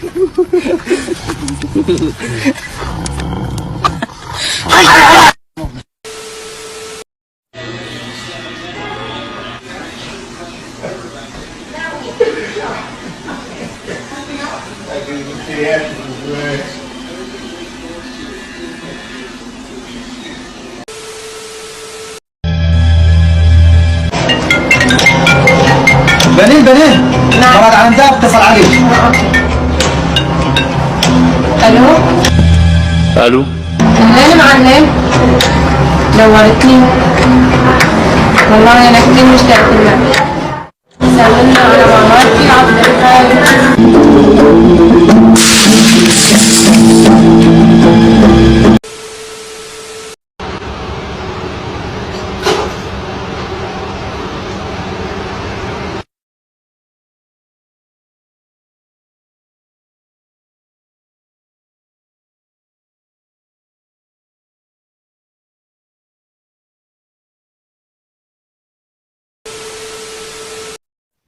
بنين مراد على مزاج اتصل عليك. الو الو اهلين معلم، نورتني والله، انا كثير مشتاقة لك. سلمنا على ماماتي عبد الخالق.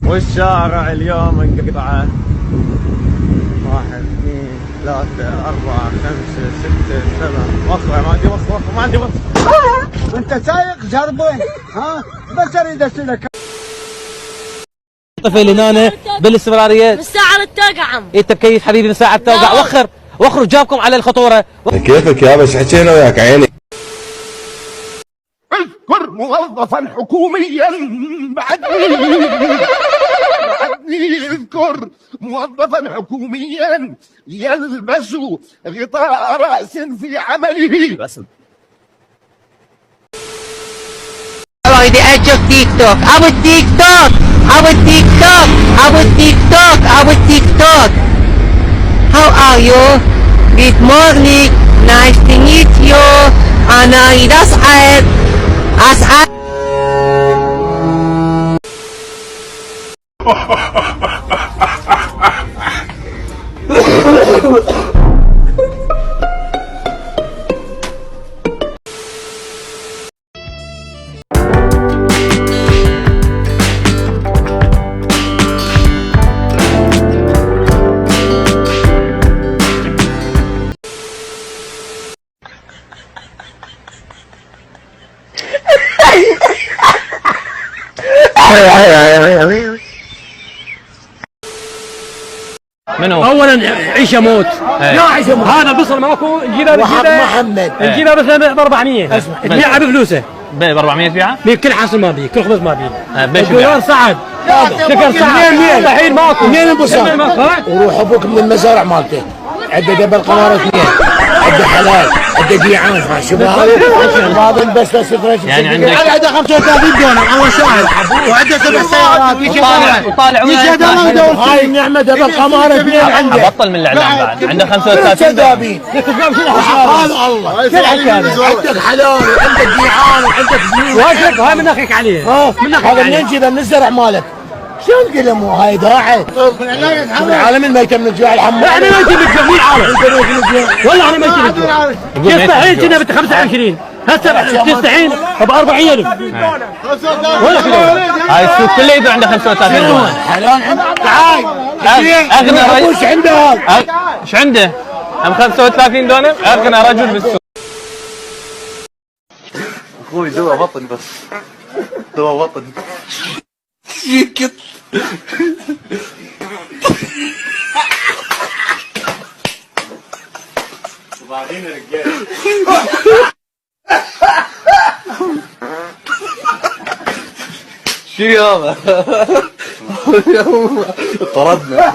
والشارع اليوم انقطع. 1 2 3 4 5 6 7. وخر ما عندي وخر ما عندي وخر. انت سايق جربه ها بس اريد اسالك. طفل هنا بالاستمراريه من ساعة التوقع انت بكيف حبيبي من ساعه التوقع. وخر جابكم على الخطوره. كيفك يا بس حكينا وياك عيني. اذكر موظفا حكوميا بعدني اذكر موظفا حكوميا يلبس غطاء رأس في عمله. بس بدي اشوف تيك توك. ابو التيك توك ابو التيك توك ابو التيك توك ابو التيك توك. How are you? Good morning. Nice to meet you. أنا أسعد. منو؟ اولا عيش موت. لا عيش موت. هذا بصل ماكو نجيبها محمد نجيبها بس ب 400 تبيعها بفلوسه. ب 400 تبيعها؟ كل حاصل ما بي، كل خبز ما بي. الدولار صعد. شكر صعد. الحين ماكو. اثنين البصل. وروح ابوك من المزارع مالته عنده جبل قمر 2 عنده حلال عنده جيعان. شوف هذا بس يعني عنده 35 دولار اول شهر وعنده 7 سيارات وطالع هاي النعمه جبل قمر 2 عنده. بطل من الاعلام بعد. عنده 35 كذابين. هذا الله عندك حلال وعندك جيعان وعندك فلوس. واجب. هاي من اخيك عليه. هذا منين جيبه من الزرع مالك؟ شلون تقول مو هاي ضاعت؟ العالم الميتة من الجوع الحمام. احنا ميتين من الجوع. مين عالم؟ والله احنا ميتين من الجوع. تستحين كنا ب 25 هسه تستحين ب 40,000. هاي السوق كله يبيع عنده 35 دولار. حلال عندك. تعال اغنى رجل. وش عنده؟ ايش عنده؟ هم 35 دولار. اغنى رجل بالسوق. اخوي دوا بطن بس دوا بطن. وبعدين رجال شو يابا طردنا.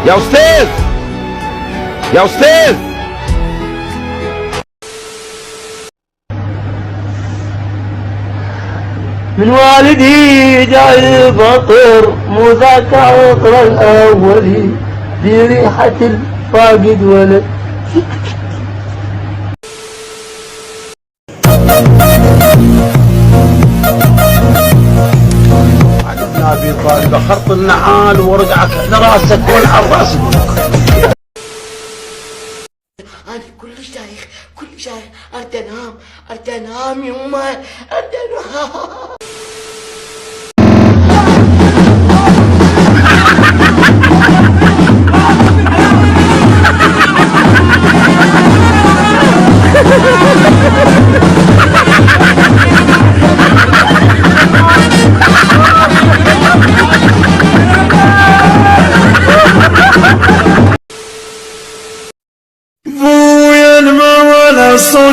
يا استاذ يا استاذ من والدي جاي بطر مو ذاك عطر الاولي بريحة الفاقد ولد. عجبنا ابي طالب خرط النعال ورجعك لراسك والعب راسك. أنا كلش دايخ أريد أنام يما أريد أنام.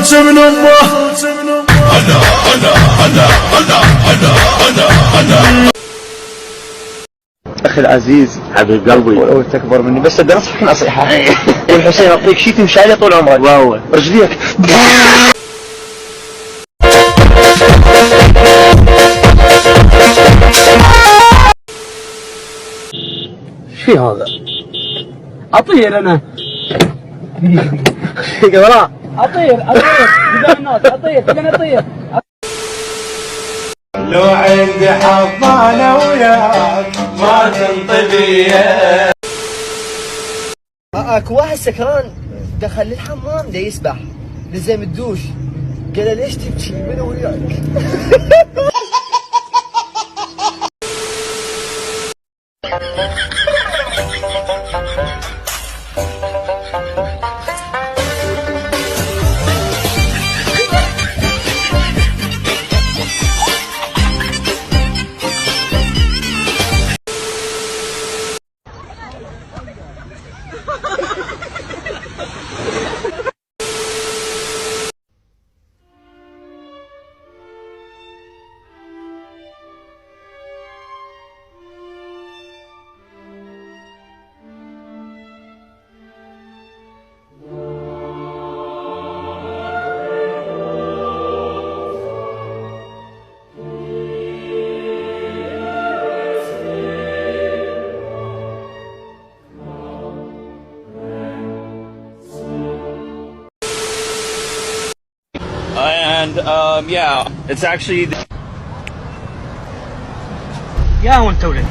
صوت من امه. اخي العزيز حبيب قلبي. ولو تكبر مني بس بدي انصحك نصيحه. والحسين اعطيك شيء تمشي عليه طول عمرك. واو رجليك. في هذا اطير انا وراء اطير قدام الناس اطير لو عندي حضانة وياك ما تنطبي. اكو واحد سكران دخل الحمام دا يسبح لزم الدوش قال له ليش تبكي من وياك؟ And yeah, it's actually. يا وانت ولد